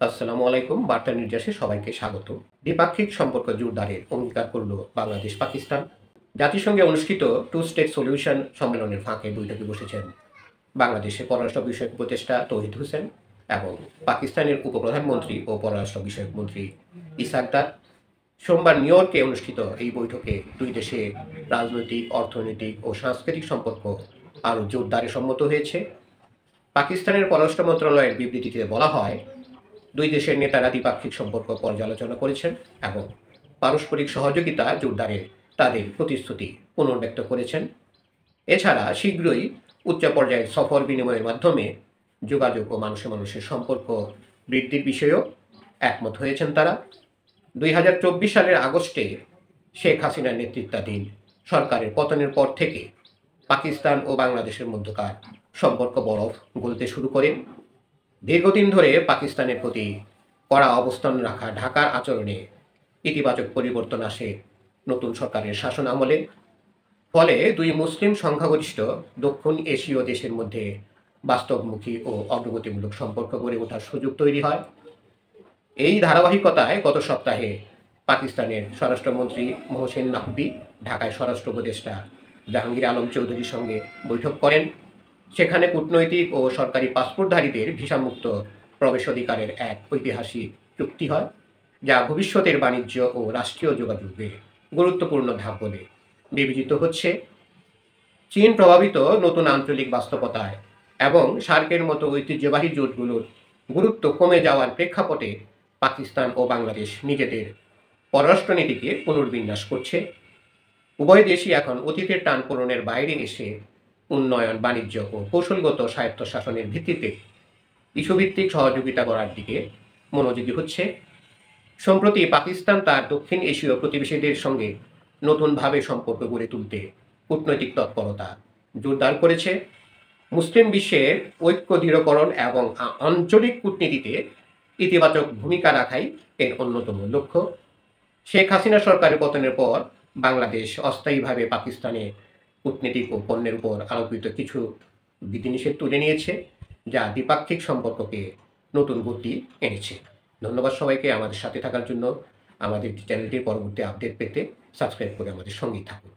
আসসালামু আলাইকুম। বার্তা নির্যাসে সবাইকে স্বাগত। দ্বিপাক্ষিক সম্পর্ক জোরদারের অঙ্গীকার করল বাংলাদেশ পাকিস্তান। জাতিসংঘে অনুষ্ঠিত টু স্টেট সলিউশন সম্মেলনের ফাঁকে বৈঠকে বসেছেন বাংলাদেশের পররাষ্ট্র বিষয়ক উপদেষ্টা তৌহিদ হোসেন এবং পাকিস্তানের উপপ্রধানমন্ত্রী ও পররাষ্ট্র বিষয়ক মন্ত্রী ইসহাক দার। সোমবার নিউ ইয়র্কে অনুষ্ঠিত এই বৈঠকে দুই দেশে রাজনৈতিক, অর্থনৈতিক ও সাংস্কৃতিক সম্পর্ক আরও জোরদারে সম্মত হয়েছে। পাকিস্তানের পররাষ্ট্র মন্ত্রণালয়ের বিবৃতিতে বলা হয়, দুই দেশের নেতারা দ্বিপাক্ষিক সম্পর্ক পর্যালোচনা করেছেন এবং পারস্পরিক সহযোগিতা জোরদারে তাদের প্রতিশ্রুতি পুনর্ব্যক্ত করেছেন। এছাড়া শীঘ্রই উচ্চ পর্যায়ের সফর বিনিময়ের মাধ্যমে যোগাযোগ ও মানুষে মানুষের সম্পর্ক বৃদ্ধির বিষয়েও একমত হয়েছেন তারা। 2024 সালের আগস্টে শেখ হাসিনার নেতৃত্বাধীন সরকারের পতনের পর থেকে পাকিস্তান ও বাংলাদেশের মধ্যকার সম্পর্ক বরফ গলতে শুরু করে। দীর্ঘদিন ধরে পাকিস্তানের প্রতি কড়া অবস্থান রাখা ঢাকার আচরণে ইতিবাচক পরিবর্তন আসে নতুন সরকারের শাসন আমলে। ফলে দুই মুসলিম সংখ্যাগরিষ্ঠ দক্ষিণ এশীয় দেশের মধ্যে বাস্তবমুখী ও অগ্রগতিমূলক সম্পর্ক গড়ে ওঠার সুযোগ তৈরি হয়। এই ধারাবাহিকতায় গত সপ্তাহে পাকিস্তানের স্বরাষ্ট্রমন্ত্রী মোহসেন নাকভি ঢাকায় স্বরাষ্ট্র উপদেষ্টা জাহাঙ্গীর আলম চৌধুরীর সঙ্গে বৈঠক করেন। সেখানে কূটনৈতিক ও সরকারি পাসপোর্টধারীদের ভিসামুক্ত প্রবেশ অধিকারের এক ঐতিহাসিক চুক্তি হয়, যা ভবিষ্যতের বাণিজ্য ও রাষ্ট্রীয় যোগাযোগে গুরুত্বপূর্ণ ধাপ বলে বিবেচিত হচ্ছে। চীন প্রভাবিত নতুন আঞ্চলিক বাস্তবতায় এবং সার্কের মতো ঐতিহ্যবাহী জোটগুলোর গুরুত্ব কমে যাওয়ার প্রেক্ষাপটে পাকিস্তান ও বাংলাদেশ নিজেদের পররাষ্ট্রনীতিকে পুনর্বিন্যাস করছে। উভয় দেশই এখন অতীতের টান পূরণের বাইরে এসে উন্নয়ন, বাণিজ্য ও কৌশলগত স্বায়ত্তশাসনের ভিত্তিতে ইস্যুভিত্তিক সহযোগিতা করার দিকে মনোযোগী হচ্ছে। সম্প্রতি পাকিস্তান তার দক্ষিণ এশীয় প্রতিবেশীদের সঙ্গে নতুনভাবে সম্পর্ক গড়ে তুলতে কূটনৈতিক তৎপরতা জোরদার করেছে। মুসলিম বিশ্বের ঐক্য দৃঢ়করণ এবং আঞ্চলিক কূটনীতিতে ইতিবাচক ভূমিকা রাখাই এর অন্যতম লক্ষ্য। শেখ হাসিনা সরকারের পতনের পর বাংলাদেশ অস্থায়ীভাবে পাকিস্তানে কূটনীতিক ও পণ্যের উপর আরোপিত কিছু বিধিনিষেধ তুলে নিয়েছে, যা দ্বিপাক্ষিক সম্পর্ককে নতুন গতি এনেছে। ধন্যবাদ সবাইকে আমাদের সাথে থাকার জন্য। আমাদের চ্যানেলটির পরবর্তী আপডেট পেতে সাবস্ক্রাইব করে আমাদের সঙ্গেই থাকুন।